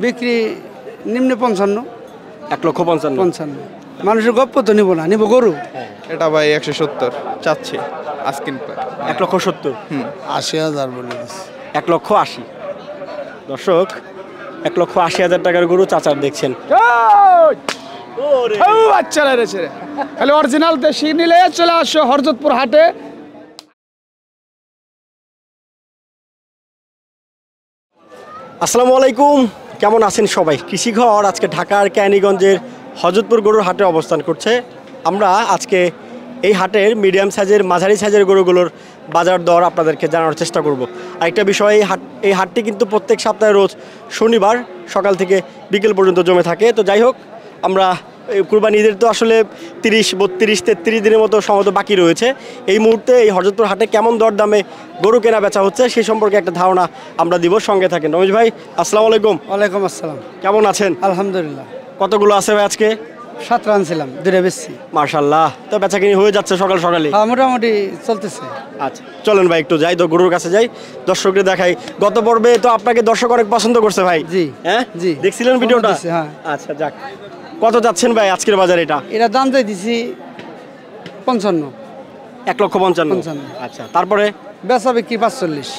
বিক্রি নিম্নে 55। 1,55,000 মানুষের গপ্প তো নিব না, নিব গরু। এটা ভাই 170 চাচ্ছি আস্কিং প্রাইস। 1,70,000 80,000 বলে দিচ্ছি। 1,80,000 দর্শক 1,80,000 টাকার গরু চাচার দেখছেন। আচ্ছা রেছে খালি অরিজিনাল দেশি নিলে চলে আসো হরজতপুর হাটে। আসসালামু আলাইকুম, কেমন আছেন সবাই? কৃষিঘর আজকে ঢাকার ক্যানিগঞ্জের হযরতপুর গরুর হাটে অবস্থান করছে। আমরা আজকে এই হাটের মিডিয়াম সাইজের মাঝারি সাইজের গরুগুলোর বাজার দর আপনাদেরকে জানানোর চেষ্টা করব। আরেকটা বিষয়, এই হাটটি কিন্তু প্রত্যেক সপ্তাহে রোজ শনিবার সকাল থেকে বিকেল পর্যন্ত জমে থাকে। তো যাই হোক, আমরা কুরবানি ঈদের তো আসলে 30, 32, 33 দিনের মতো সম্ভবত বাকি রয়েছে। এই মুহূর্তে এই হযরতপুর হাটে কেমন দর দামে গরু কেনা বেচা হচ্ছে সেই সম্পর্কে একটা ধারণা আমরা দিব। সঙ্গে থাকেন। রমেশ ভাই, আসসালামু আলাইকুম। ওয়ালাইকুম আসসালাম। কেমন আছেন? আলহামদুলিল্লাহ। কতগুলো আছে ভাই আজকে? 7 আনছিলাম, 2টা বেচছি। মাশাআল্লাহ, তো বেচাকিনি হয়ে যাচ্ছে সকাল সকালে? হ্যাঁ, মোটামুটি চলতেছে। আচ্ছা, চলেন ভাই একটু যাই তো, গরুর কাছে যাই, দর্শকদের দেখাই। গত পর্বে তো আপনাকে দর্শক অনেক পছন্দ করছে ভাই। জি হ্যাঁ জি, দেখছিলেন ভিডিওটা? হ্যাঁ। আচ্ছা, যাক, কত যাচ্ছেন ভাই আজকের বাজারে এটা? এটা দাম চাই দিছি 55। 1,55,000। আচ্ছা, তারপরে বেচা বিক্রি 45।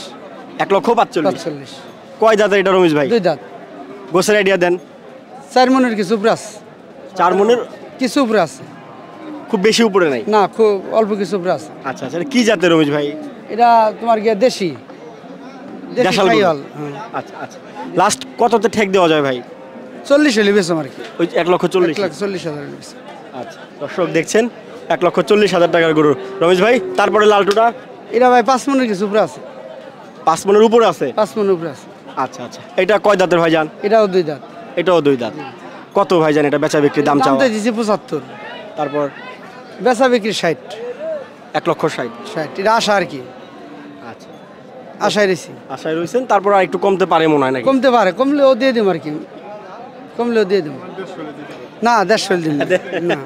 1,45,000। কয় দাঁতের এটা রমেশ ভাই? 2 দাঁত। গোছের আইডিয়া দেন। 4 মনের কিছু উপরে আছে। 4 মনের কিছু উপরে আছে, খুব বেশি উপরে নাই? না, খুব অল্প কিছু উপরে আছে। আচ্ছা আচ্ছা, এটা কি জাতের রমেশ ভাই? এটা তোমার গিয়ে দেশি দেশাল গরু। খাইওয়াল। আচ্ছা আচ্ছা, লাস্ট কততে ঠেক দেওয়া যায় ভাই? 40 হলে বেচো আর কি। ওই 1,40,000। 1,40,000 বেচো। আচ্ছা, দর্শক দেখছেন 1,40,000 টাকার গরু রমেশ ভাই। তারপরে লালটুটা? এটা ভাই 5 মনের কিছু উপরে আছে। 5 মনের উপরে আছে? 5 মনের উপরে আছে। আচ্ছা আচ্ছা, এটা কয় দাঁতের ভাই জান? এটাও 2 দাঁত। এটাও 2 দাঁত। কত ভাই জান এটা বেচা বিক্রি দাম চাও? দামটা দিছি 75। তারপর বেচা বিক্রি 60। 1,60,000। 60 এটা আশা আর কি। আচ্ছা, আশায় রয়েছি। আশায় রয়েছেন। তারপর আর একটু কমতে পারে মনে হয় নাকি? কমতে পারে, কমলেও দিয়ে দিম আর কি। কমলেও দিয়ে দিম। না, 150 দিন না,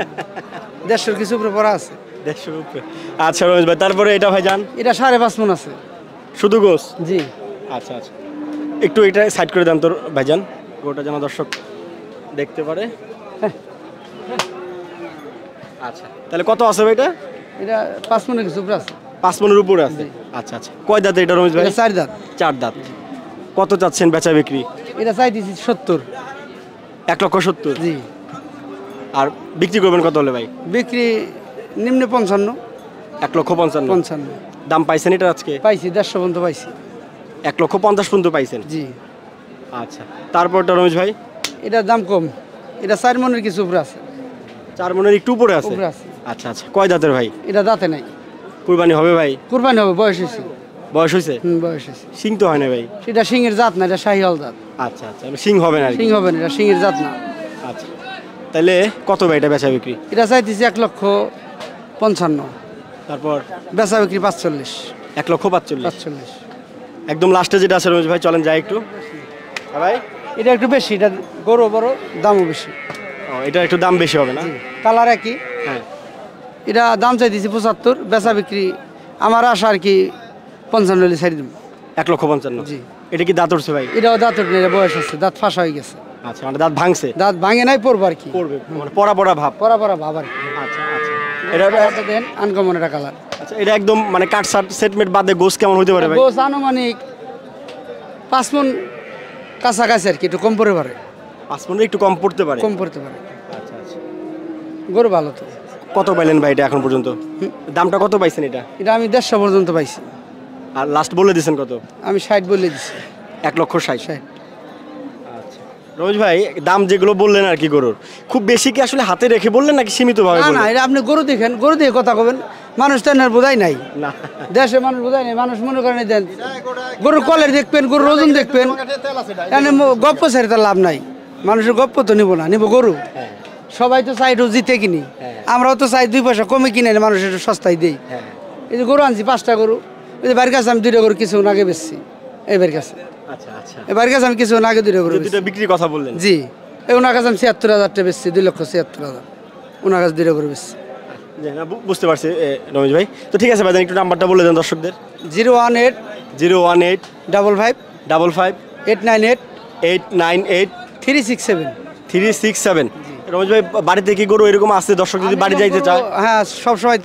150 কিছু উপরে পড়া আছে। 150 উপরে। আচ্ছা রমেশ ভাই, তারপরে এটা ভাই জান? এটা 5.5 মন আছে। শুধু গোস? জি। আচ্ছা আচ্ছা, একটু এটা সাইড করে দেন তোর ভাইজান, গোটা যেন দর্শক দেখতে পারে। আচ্ছা, তাহলে কত আছে ভাই এটা? এটা 5 মনের কিছু উপরে আছে। 5 মনের উপরে আছে। আচ্ছা আচ্ছা, কয় দাঁত এটা রমেশ ভাই? এটা 4 দাঁত। 4 দাঁত। কত চাচ্ছেন বেচা বিক্রি? এটা চাই দিছি 70। 1,70,000। জি। আর বিক্রি করবেন কত হলে ভাই? বিক্রি নিম্নে 55। 1,55,000। 55 দাম পাইছেন এটা আজকে? পাইছি, 150 পর্যন্ত পাইছি। 1,50,000 পর্যন্ত পাইছেন? জি। আচ্ছা, তারপরটা রমেশ ভাই? এটার দাম কম। এটা 4 মনের কিছু উপরে আছে। 4 মনের একটু উপরে আছে? উপরে আছে। আচ্ছা আচ্ছা, কয় দাঁতের ভাই? এটা দাঁতে নাই। কুরবানি হবে ভাই? কুরবানি হবে, বয়স হয়েছে। বয়স হয়েছে? বয়স হয়েছে। সিং তো হয় না ভাই? এটা সিংয়ের জাত না, এটা শাহিওয়াল জাত। আচ্ছা আচ্ছা, সিং হবে না? সিং হবে না, এটা সিংয়ের জাত না। আচ্ছা, তাহলে কত ভাই এটা বেচা বিক্রি? এটা চাইতেছি 1,55,000। তারপর বেচা বিক্রি 45। 1,45,000। 45। একদম লাস্টে যেটা আছে রমেশ ভাই, চলেন যাই একটু। হ্যাঁ ভাই, এটা একটু বেশি, এটা গরু বড়, দামও বেশি। ও, এটা একটু দাম বেশি হবে না? কালার একই। হ্যাঁ। এটা দাম চাইতেছি 75, বেচা বিক্রি আমার আশা আর কি 55 হলে ছাড়ি দেব। 1,55,000। জি। এটা কি দাঁত উঠছে ভাই? এটাও দাঁত উঠে, এটা বয়স আছে, দাঁত ফাঁসা হয়ে গেছে। আচ্ছা, মানে দাঁত ভাঙছে? দাঁত ভাঙে নাই, পড়বো আর কি। পড়বে, মানে পড়া পড়া ভাব? পড়া পড়া ভাব আর কি। আচ্ছা আচ্ছা, এটা দেন আনকমন একটা কালার। আচ্ছা, এটা একদম মানে কাট সেটমেট বাদে গোস কেমন হতে পারে ভাই? গোস আনুমানিক 5 মন কাছাকাছি আর কি, একটু কম পড়ে পারে। 5 মনের একটু কম পড়তে পারে? কম পড়তে পারে। আচ্ছা আচ্ছা, গরু ভালো তো। কত পাইলেন ভাই এটা এখন পর্যন্ত? দামটা কত পাইছেন এটা? এটা আমি 150 পর্যন্ত পাইছি। আর লাস্ট বলে দিয়েছেন কত? আমি 60 বলে দিছি। 1,60,000। আচ্ছা রমেশ ভাই, দাম যেগুলো বললেন আর কি গরুর, খুব বেশি কি আসলে হাতে রেখে বললেন নাকি সীমিত ভাবে না বললেন? না, এটা আপনি গরু দেখেন, গরু দিয়ে কথা কবেন। মানুষ তো এনার বোঝাই নাই, না, দেশে মানুষ বোঝাই নাই। মানুষ মনে করেন দেন গরুর কলের দেখবেন, গরুর ওজন দেখবেন, এনে গপ্প ছেড়ে তার লাভ নাই। মানুষের গপ্প তো নিব না, নিব গরু। সবাই তো চাই জিতে কিনি, আমরাও তো চাই 2 পয়সা কমে কিনে মানুষের সস্তায় দেই। এই যে গরু আনছি 5টা গরু, এই যে বাড়ির কাছে আমি 2টা গরু কিছু আগে বেচছি। এবার কাছে আচ্ছা আচ্ছা, এবার কাছে আমি কিছু আগে 2টা গরু দুটো বিক্রির কথা বললেন? জি। এই ওনার কাছে আমি 76,000 টাকা বেচছি, 2,76,000। ওনার কাছে 2টা গরু বেচছি। বুঝতে পারছি রমেশ ভাই। তো ঠিক আছে ভাই, একটু নাম্বারটা বলে দেন দর্শকদের। 018 018 55 55 898 898 367। 367। রমেশ ভাই বাড়িতে কি গরু এরকম আছে দর্শক যদি বাড়ি যাইতে চায়? হ্যাঁ, সবসময়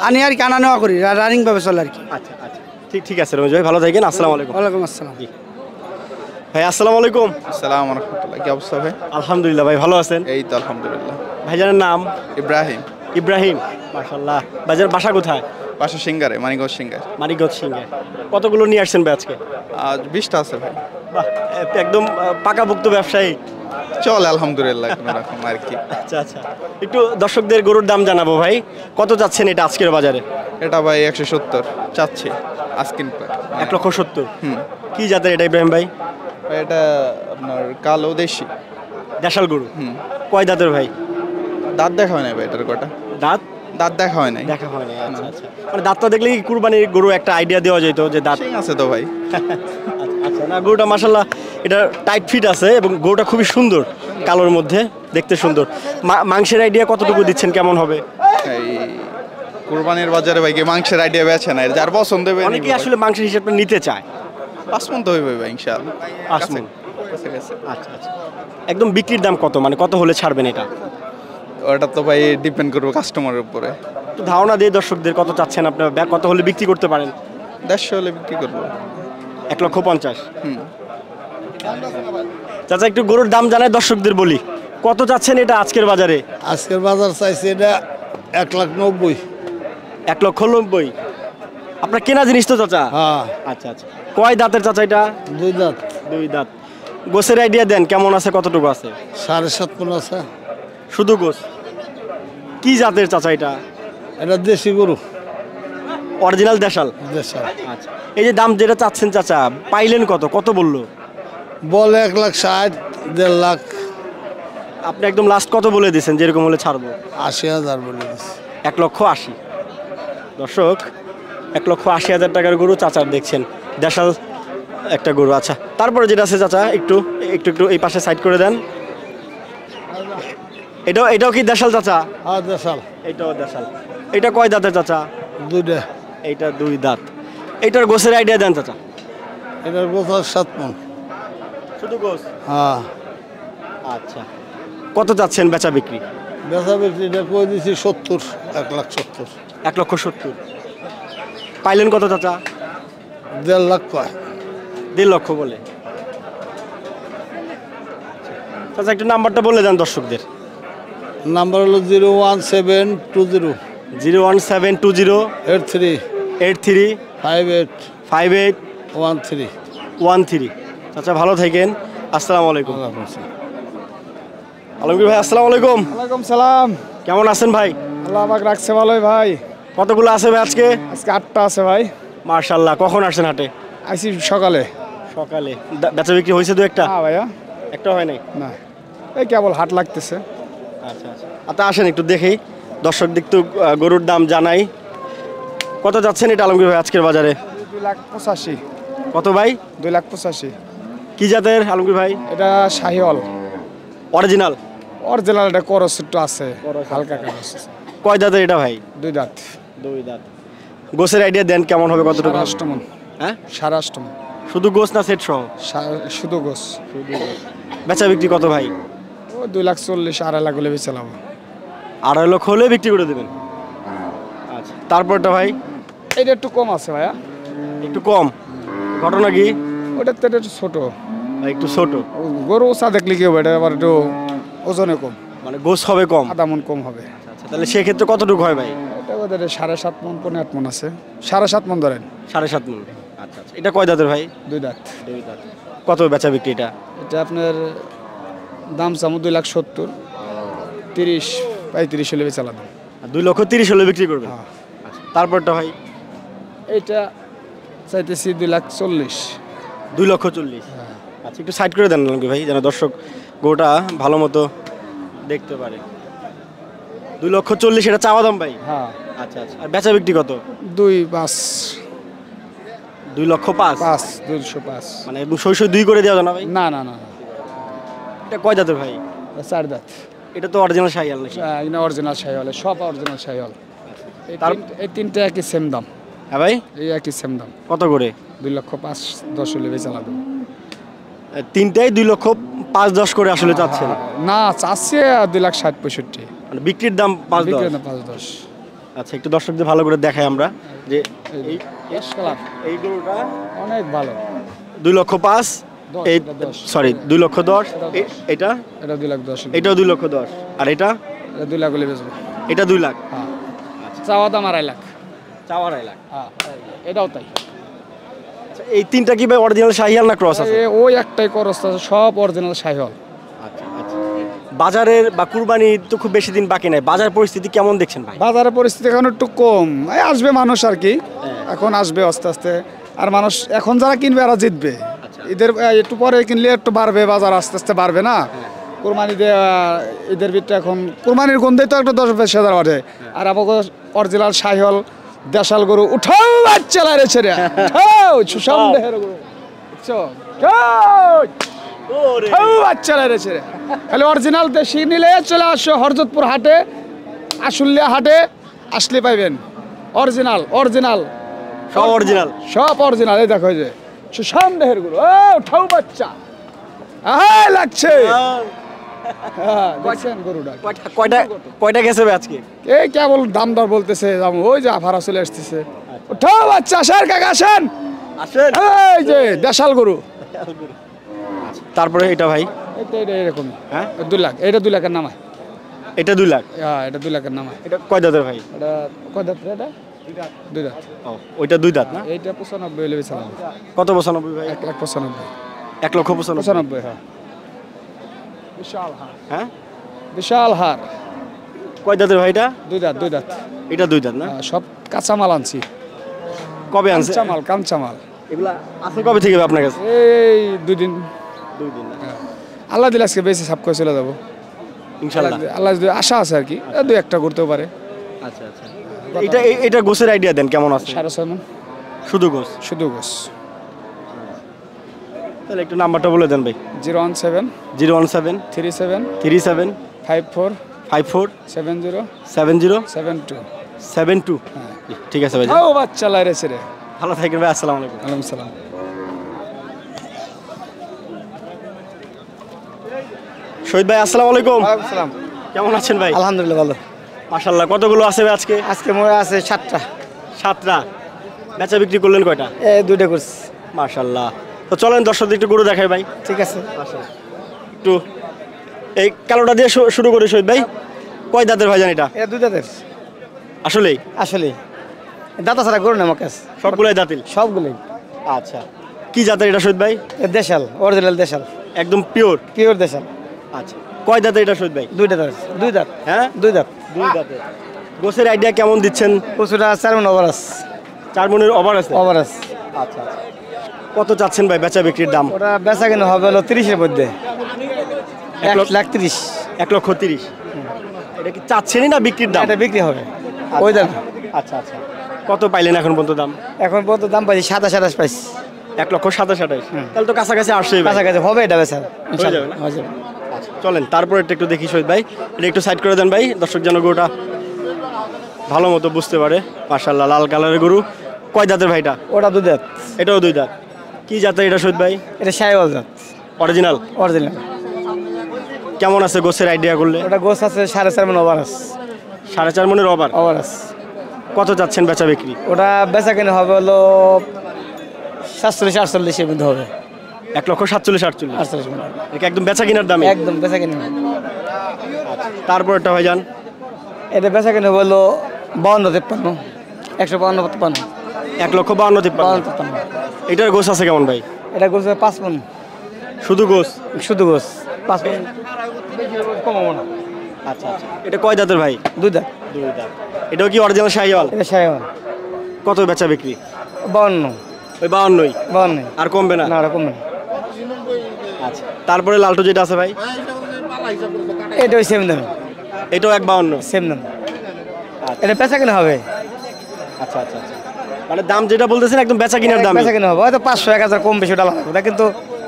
আনি আর কি, আনা নেওয়া করি, রানিং ভাবে চলে আর কি। আচ্ছা আচ্ছা, ঠিক আছে রমেশ ভাই, ভালো থাকেন। আসসালামু আলাইকুম। ওয়ালাইকুম আসসালাম। ভাই আসসালামু আলাইকুম। আসসালামু রহমতুল্লাহ, কি অবস্থা ভাই? আলহামদুলিল্লাহ ভাই, ভালো আছেন? এই তো আলহামদুলিল্লাহ। ভাইজানের নাম? ইব্রাহিম। ইব্রাহিম, মাশাআল্লাহ। ভাইজান বাসা কোথায়? পাশে সিঙ্গারে, মানিকগঞ্জ সিঙ্গার। মানিকগঞ্জ সিংহে। কতগুলো নিয়ে আসছেন ভাই আজকে? আজ 20টা আছে ভাই। বাহ, একদম পাকাপোক্ত ব্যবসায়ী। চল আলহামদুলিল্লাহ কোনো রকম আর কি। আচ্ছা আচ্ছা, একটু দর্শকদের গরুর দাম জানাবো ভাই। কত যাচ্ছেন এটা আজকের বাজারে? এটা ভাই 170 চাচ্ছি আস্কিং প্রাইস। 1,70,000। হুম। কি জাতের এটা ইব্রাহিম ভাই? ভাই এটা আপনার কালো দেশি। দেশাল গরু। হুম। কয় দাঁতের ভাই? দাঁত দেখা হয় না ভাই এটার কটা। দাঁত দাঁত দেখা হয় নাই। দেখা হয় না। আচ্ছা আচ্ছা, মানে দাঁতটা দেখলে কি কুরবানির গরু একটা আইডিয়া দেওয়া যেত যে দাঁত। সিং আছে তো ভাই। আচ্ছা, না গরুটা মাশাআল্লাহ এটা টাইট ফিট আছে এবং গরুটা খুবই সুন্দর, কালোর মধ্যে দেখতে সুন্দর। মাংসের আইডিয়া কতটুকু দিচ্ছেন, কেমন হবে? এই কুরবানির বাজারে ভাই কি মাংসের আইডিয়া বেছে না, যার পছন্দ হবে অনেকে আসলে মাংসের হিসেবে নিতে চায়। 5 মণ তো হইবে ভাই ইনশাআল্লাহ। 5 মণ। কাছে। আচ্ছা আচ্ছা, একদম বিক্রির দাম কত, মানে কত হলে ছাড়বেন এটা? ওটা তো ভাই ডিপেন্ড করবে কাস্টমারের উপরে। একটু ধারণা দিয়ে দর্শকদের কত চাচ্ছেন আপনার, কত হলে বিক্রি করতে পারেন? 150 হলে বিক্রি করবো। 1,50,000। হুম। চাচা একটু গরুর দাম জানাই দর্শকদের বলি, কত চাচ্ছেন এটা আজকের বাজারে? আজকের বাজার চাইছে এটা 1,90,000। 1,90,000। আপনার কেনা জিনিস তো চাচা? হ্যাঁ, আচ্ছা আচ্ছা, কয় দাঁতের চাচা এটা? 2 দাঁত। 2 দাঁত। গোছের আইডিয়া দেন, কেমন আছে, কতটুকু আছে? 7.5 মণ আছে। শুধু গোছ? কি জাতের চাচা এটা? এটা দেশি গরু, অরিজিনাল দেশাল? দেশাল। আচ্ছা, এই যে দাম যেটা চাচ্ছেন চাচা, পাইলেন কত, কত বললো? বলে 1,60,000, 1.5 লাখ। আপনি একদম লাস্ট কত বলে দিয়েছেন, যেরকম হলে ছাড়বো? 80,000 বলে দিচ্ছে। 1,80,000। দর্শক 1,80,000 টাকার গরু চাচার দেখছেন, দেশাল একটা গরু। আচ্ছা, তারপরে যেটা আছে চাচা একটু একটু একটু এই পাশে সাইড করে দেন। এটাও কি দেশাল চাচা? হ্যাঁ, দেশাল। এটাও দেশাল। এটা কয় দাঁতের চাচা? 2টা। এইটা 2 দাঁত। এইটার গোছের আইডিয়া দেন চাচা। এটার গোছ 7 মণ। শুধু গোছ? হ্যাঁ। আচ্ছা, কত যাচ্ছেন বেচা বিক্রি? বেচা বিক্রি এটা কই দিছি 70, 1,70,000। 1,70,000। পাইলেন কত চাচা? 1.5 লাখ কয়। 1.5 লক্ষ বলে। চাচা একটু নাম্বারটা বলে দেন দর্শকদের। নাম্বার হলো 01720 01720 83 83 58 58 13। 13। চাচা ভালো থাকেন, আসসালামু আলাইকুম। আলমগীর ভাই আসসালামু আলাইকুম। ওয়ালাইকুম সালাম। কেমন আছেন ভাই? আল্লাহ আমাকে রাখছে ভালোই ভাই। কতগুলো আছে ভাই আজকে? আজকে 8টা আছে ভাই। মার্শাল্লাহ। কখন আসছেন হাটে? আইসি সকালে। সকালে। বেচা বিক্রি হয়েছে 2-1টা? হ্যাঁ ভাইয়া। একটা হয় নাই? না, এই কেবল হাট লাগতেছে। আচ্ছা আচ্ছা, আচ্ছা আসেন একটু দেখি, দর্শক একটু গরুর দাম জানাই। কত যাচ্ছেন এটা আলমগীর ভাই আজকের বাজারে? 2,85,000। কত ভাই? 2,85,000। কি জাতের আলমগীর ভাই? এটা শাহিওয়াল অরিজিনাল? অরিজিনাল। এটা করস একটু আছে, হালকা করস। কয় দাঁতের এটা ভাই? 2 দাঁত। 2 দাঁত। গোছের আইডিয়া দেন, কেমন হবে, কতটুকু? 8.5 মণ। হ্যাঁ, 8.5 মণ। শুধু গোছ না সেট সহ? শুধু গোস। বেচা বিক্রি কত ভাই? ও 2,40,000, 2.5 লাখ হলে বেচালাম। 2.5 লক্ষ হলে বিক্রি করে দেবেন? আচ্ছা, তারপরটা ভাই? এটা একটু কম আছে ভাইয়া। একটু কম? ঘটনা কি? ওটা তো একটু ছোট, একটু ছোট। গরু ওষা দেখলে কি হবে, এটা আবার একটু ওজনে কম, মানে গোছ হবে কম? 0.5 মণ কম হবে। আচ্ছা, তাহলে সেক্ষেত্রে কতটুকু হয় ভাই? এটা ওদের 7.5 মণ, 8 মণ আছে। 7.5 মণ ধরেন। 7.5 মণ। আচ্ছা আচ্ছা, এটা কয় দাঁতের ভাই? 2 দাঁত। 2 দাঁত। কত বেচা বিক্রি এটা? এটা আপনার দাম চামো 2,70,000, 30-35 হলে বেচালাম। 2,30,000 হলে বিক্রি করবেন? হ্যাঁ। আচ্ছা, তারপরটা ভাই? এইটা চাইতেছি 2,40,000। 2,40,000। আচ্ছা, একটু সাইড করে দেন নাকি ভাই, যেন দর্শক গরুটা ভালো মতো দেখতে পারে। 2,40,000 এটা চাওয়া দাম ভাই? হ্যাঁ। আচ্ছা আচ্ছা, আর বেচা বিক্রি কত? 2,5,000। 2,05,000? 205। মানে একদম সই 2 করে দেওয়া যায় না ভাই? না না না, এটা কয় দাঁতের ভাই? 4 দাঁত। এটা তো অরিজিনাল শাহিয়াল নাকি? এটা অরিজিনাল শাহিওয়াল, সব অরিজিনাল শাহিওয়াল। এই 3টা একই সেম দাম। হ্যাঁ ভাই? এই একই সেম দাম। কত করে? 2,05,10 হলে বেচালাম। তিনটাই 2,05,10 করে আসলে চাচ্ছেন, না চাচ্ছে 2,60,65,000। মানে বিক্রির দাম 5-10। বিক্রি না 5-10। আচ্ছা, একটু দর্শকদের ভালো করে দেখাই আমরা যে এই ফ্রেশ কালার এই গরুটা অনেক ভালো। 2,05,000, এই সরি 2,10,000, এটা এটা 2,10,000। এটাও 2,10,000, আর এটা এটা 2 লাখ হলে বেচবো। এটা 2 লাখ। হ্যাঁ, চাওয়া দাম 2.5 লাখ। চাওয়া 2.5 লাখ। হ্যাঁ, এটাও তাই। আচ্ছা, এই তিনটা কি ভাই অরিজিনাল শাহিয়াল না ক্রস আছে? ওই একটাই করস আছে, সব অরিজিনাল শাহিওয়াল। আচ্ছা আচ্ছা। বাজারের বা কুরবানি তো খুব বেশি দিন বাকি নাই, বাজার পরিস্থিতি কেমন দেখছেন ভাই? বাজারের পরিস্থিতি এখন একটু কম, এই আসবে মানুষ আর কি, এখন আসবে আস্তে আস্তে। আর মানুষ এখন যারা কিনবে এরা জিতবে। ঈদের একটু পরে কিনলে একটু বাড়বে, বাজার আস্তে আস্তে বাড়বে না। কুরবানি দিয়ে ঈদের ভিতরে এখন কুরবানির গন্ধে তো একটা 10-20 হাজার বাড়ে। আর আমাকে অরিজিনাল শাহিওয়াল দেশাল গরু উঠাও বাচ্চা লারে ছেড়ে উঠাও সুসন্দেহের গরু বুঝছো? বাচ্চা লারে ছেড়ে খালি অরিজিনাল দেশি নিলে চলে আসো হরজতপুর হাটে, আশুলিয়া হাটে আসলে পাইবেন অরিজিনাল। অরিজিনাল সব অরিজিনাল, সব অরিজিনাল। এই দেখো, এই যে সুসন্দেহের গরু উঠাও বাচ্চা লাগছে। হ্যাঁ, দেখছেন গরুটা কয়টা কয়টা গেছে ভাই আজকে? এই কেবল দাম দর বলতেছে, ওই যে আফারা চলে আসতেছে। উঠাও বাচ্চা, আসেন কাকা আসেন। আসেন। এই যে দেশাল গরু। তারপরে এটা ভাই, এটা এরকম। হ্যাঁ 2 লাখ, এটা 2 লাখের নামায়। এটা 2 লাখ। হ্যাঁ, এটা 2 লাখের নামায়। এটা কয় দাঁতের ভাই? এটা কয় দাঁত? এটা 2 দাঁত। ও, ওইটা 2 দাঁত না? এইটা 95 হলে বেচালাম। কত 95 ভাই? 1,95,000। 1,95,000। 95, হ্যাঁ। বিশাল হার, হ্যাঁ, বিশাল হার। কয় দাঁতের ভাই এটা? 2 দাঁত, 2 দাঁত। এটা 2 দাঁত না? সব কাঁচামাল আনছি। কবে আনছে কাঁচামাল, কাঁচামাল। এগুলা? আছে কবে থেকে আপনার কাছে? এই 2 দিন। 2 দিন না? আল্লাহ দিলে আজকে বেশি সাপ করে চলে যাবো ইনশাআল্লাহ। আল্লাহ যদি আশা আছে আর কি, 2-1টা করতেও পারে। আচ্ছা আচ্ছা। এটা গোছের আইডিয়া দেন কেমন আছে? 6.5 মণ শুধু গোছ? শুধু গোস। তাহলে একটু নাম্বারটা বলে দেন ভাই। 017 017 37 37 54 54 70 70 72। 72। ঠিক আছে ভাই, বাচ্চা লাইরেছে রে। ভালো থাকেন ভাই, আসসালামু আলাইকুম। ওয়ালাইকুম সালাম। শহীদ ভাই আসসালামু আলাইকুম। ওয়ালাইকুম সালাম। কেমন আছেন ভাই? আলহামদুলিল্লাহ ভালো। মাশাআল্লাহ, কতগুলো আছে ভাই আজকে? আজকে মনে আছে 7টা। 7টা। বেচা বিক্রি করলেন কয়টা? এই 2টা করছি। মাশাআল্লাহ। তো চলেন দর্শকদের একটু গরু দেখাই ভাই। ঠিক আছে। একটু এই কালোটা দিয়ে শুরু করি শহীদ ভাই। কয় দাঁতের ভাই জান এটা? এটা 2 দাঁতের। আসলেই? আসলে দাঁতা ছাড়া গরু না আমার কাছে। সবগুলাই দাঁতিল? সবগুলোই। আচ্ছা, কি জাতের এটা শহীদ ভাই? দেশাল, অরিজিনাল দেশাল, একদম পিওর? পিওর দেশাল। আচ্ছা, কয় দাঁতের এটা শহীদ ভাই? 2 দাঁত। 2 দাঁত। হ্যাঁ 2 দাঁত। 2 দাঁতের। গোছের আইডিয়া কেমন দিচ্ছেন? প্রচুরটা 4 মণ ওভার আছে। 4 মণের ওভার আছে? ওভার আছে। আচ্ছা আচ্ছা। কত চাচ্ছেন ভাই বেচা বিক্রির দাম? ওটা বেচা কিনা হবে হলো 30-এর মধ্যে। 1,30,000। 1,30,000। এটা কি চাচ্ছেনই না বিক্রির দাম? এটা বিক্রি হবে ওই দাম। আচ্ছা আচ্ছা। কত পাইলেন এখন পর্যন্ত দাম? এখন পর্যন্ত দাম পাইছি 27-28 পাইছি। 1,27,000। তাহলে তো কাছাকাছি আসছেই ভাই। কাছাকাছি হবে এটা বেচা। হয়ে যাবে না? হয়ে যাবে। আচ্ছা, চলেন তারপর একটু দেখি শহীদ ভাই। এটা একটু সাইড করে দেন ভাই, দর্শক যেন গরুটা ভালো মতো বুঝতে পারে। মাশাআল্লাহ, লাল কালারের গরু। কয় দাঁতের ভাইটা? ওটা 2 দাঁত। এটাও 2 দাঁত। কি জাতের এটা শহীদ ভাই? এটা শাহিওয়াল জাত। অরিজিনাল? অরিজিনাল। কেমন আছে গোছের আইডিয়া করলে? ওটা গোছ আছে 4.5 মণ ওভার আছে। 4.5 মণের ওভার? ওভার আছে। কত যাচ্ছেন বেচা বিক্রি? ওটা বেচা কিনা হবে হলো 47-48-এর মধ্যে হবে। 1,47,000-48,000? 48 মণ। এটা একদম বেচা কিনার দামে? একদম বেচা কিনা। তারপর একটা ভাই যান। এটা বেচা কিনা হলো 52-53, 152-53, 1,52,53। এটার গোছ আছে কেমন ভাই? এটা গোছ 5 মণ। শুধু গোছ? শুধু গোছ 5 মণ, কম হবে না। আচ্ছা আচ্ছা। এটা কয় দাঁতের ভাই? 2 দাঁত। 2 দাঁত। এটাও কি অরিজিনাল শাহিওয়াল? এটা শাহিওয়াল। কত বেচা বিক্রি? 52। ওই 52? 52 আর কমবে না? না, ওটা কমবে না। আচ্ছা, তারপরে লালটু যেটা আছে ভাই? এটা ওই সেম দাম। এটাও 1,52? সেম দাম। এটা বেচা কিনা হবে। আচ্ছা আচ্ছা আচ্ছা। মানে দাম যেটা বলতেছেন একদম বেচা কিনার দাম? বেচা কিনা হবে হয়তো 500-1000 কম বেশি ওটা লাগবে, কিন্তু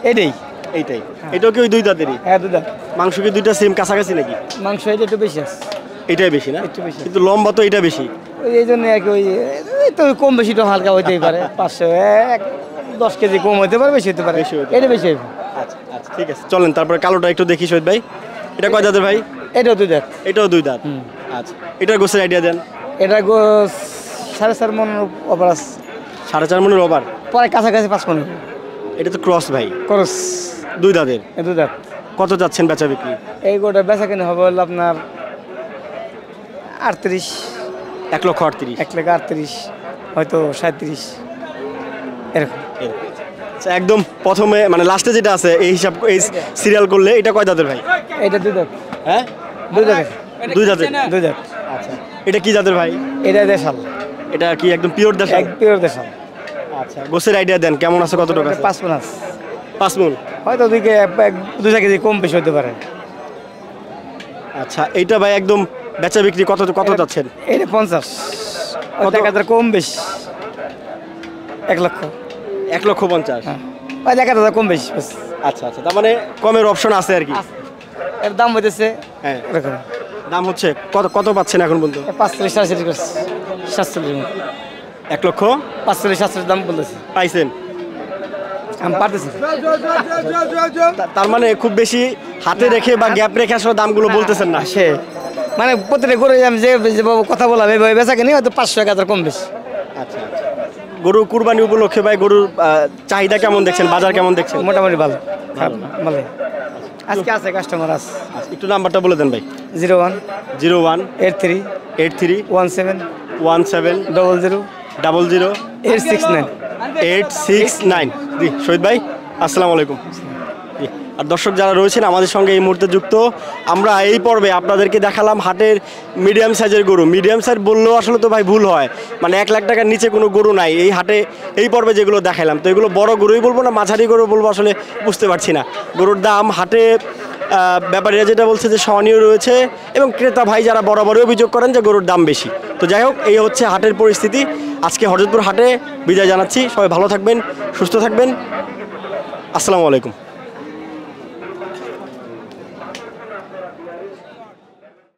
এটাই। এইটাই? এটাও কি ওই 2 দাঁতেরই? হ্যাঁ 2 দাঁত। মাংস কি 2টা সেম কাছাকাছি নাকি? মাংস এটা একটু বেশি আছে। এটাই বেশি না? একটু বেশি। কিন্তু লম্বা তো এটা বেশি। ওই এই জন্য আর কি, ওই তো কম বেশি তো হালকা হইতেই পারে। 500 10 কেজি কম হতে পারে, বেশি হতে পারে। বেশি হতে এটা বেশি হবে। আচ্ছা আচ্ছা ঠিক আছে চলেন তারপরে কালোটা একটু দেখি শহীদ ভাই। এটা কয় দাঁতের ভাই? এটাও 2 দাঁত। এটাও 2 দাঁত। আচ্ছা এটার গোছের আইডিয়া দেন। এটা 4.5 মন ওভার আছে। 4.5 মনের ওভার। পরে কাছাকাছি 5 মন। এটা তো ক্রস ভাই। খরচ 2 দাঁতের। 2 দাঁত। কত যাচ্ছেন বেচা বিক্রি? এই গোটা বেচা কিনে হবে হলো আপনার 38, 1,38,000। 1,38,000, হয়তো 37 এরকম। আচ্ছা একদম প্রথমে মানে লাস্টে যেটা আছে এই হিসাব এই সিরিয়াল করলে এটা কয় দাঁতের ভাই? এটা 2 দাঁত। হ্যাঁ 2 দাঁত। 2 দাঁতের। 2 দাঁত। আচ্ছা এটা কি জাতের ভাই? এটা দেশাল। এটা কি একদম পিওর দেশাল? এক পিওর দেশাল। আচ্ছা গোছের আইডিয়া দেন কেমন আছে কত টাকা? 5 মন আছে। 5 মণ। হয়তো 2 কেজি কম বেশি হতে পারে। আচ্ছা এইটা ভাই একদম বেচা বিক্রি কত কত যাচ্ছেন? এটা 50, কত? টাকা কম বেশি 1 লক্ষ। 1,50,000। হ্যাঁ ওই 1,000 কম বেশি বাস। আচ্ছা আচ্ছা তার মানে কমের অপশন আছে আর কি। এর দাম হইতেছে হ্যাঁ এরকম দাম হচ্ছে কত কত পাচ্ছেন এখন পর্যন্ত? 45, 47 করছে। 47 1,45,000 দাম বলতেছে। পাইছেন? আমি পারতেছি না। তার মানে খুব বেশি হাতে রেখে বা গ্যাপ রেখে আসলে দামগুলো বলতেছেন না। সে মানে প্রতিটা গরু আমি যে কথা বললাম এইভাবে বেচা কিনি হয়তো 500-1000 কম বেশি। আচ্ছা আচ্ছা গরু কুরবানি উপলক্ষে ভাই গরুর চাহিদা কেমন দেখছেন, বাজার কেমন দেখছেন? মোটামুটি ভালো, খারাপ না, ভালো। আজকে আছে কাস্টমার আছে। একটু নাম্বারটা বলে দেন ভাই। 01 01 83 83 17 17 00 00 869। 869। জি শহীদ ভাই আসসালামু আলাইকুম। জি আর দর্শক যারা রয়েছেন আমাদের সঙ্গে এই মুহূর্তে যুক্ত, আমরা এই পর্বে আপনাদেরকে দেখালাম হাটের মিডিয়াম সাইজের গরু। মিডিয়াম সাইজ বললেও আসলে তো ভাই ভুল হয়, মানে 1 লাখ টাকার নিচে কোনো গরু নাই এই হাটে। এই পর্বে যেগুলো দেখালাম তো এগুলো বড় গরুই বলবো না মাঝারি গরু বলবো আসলে বুঝতে পারছি না। গরুর দাম হাটে ব্যাপারীরা যেটা বলছে যে সহনীয় রয়েছে এবং ক্রেতা ভাই যারা বরাবরই অভিযোগ করেন যে গরুর দাম বেশি। তো যাই হোক এই হচ্ছে হাটের পরিস্থিতি। আজকে হরজতপুর হাটে বিদায় জানাচ্ছি। সবাই ভালো থাকবেন, সুস্থ থাকবেন। আসসালামু আলাইকুম।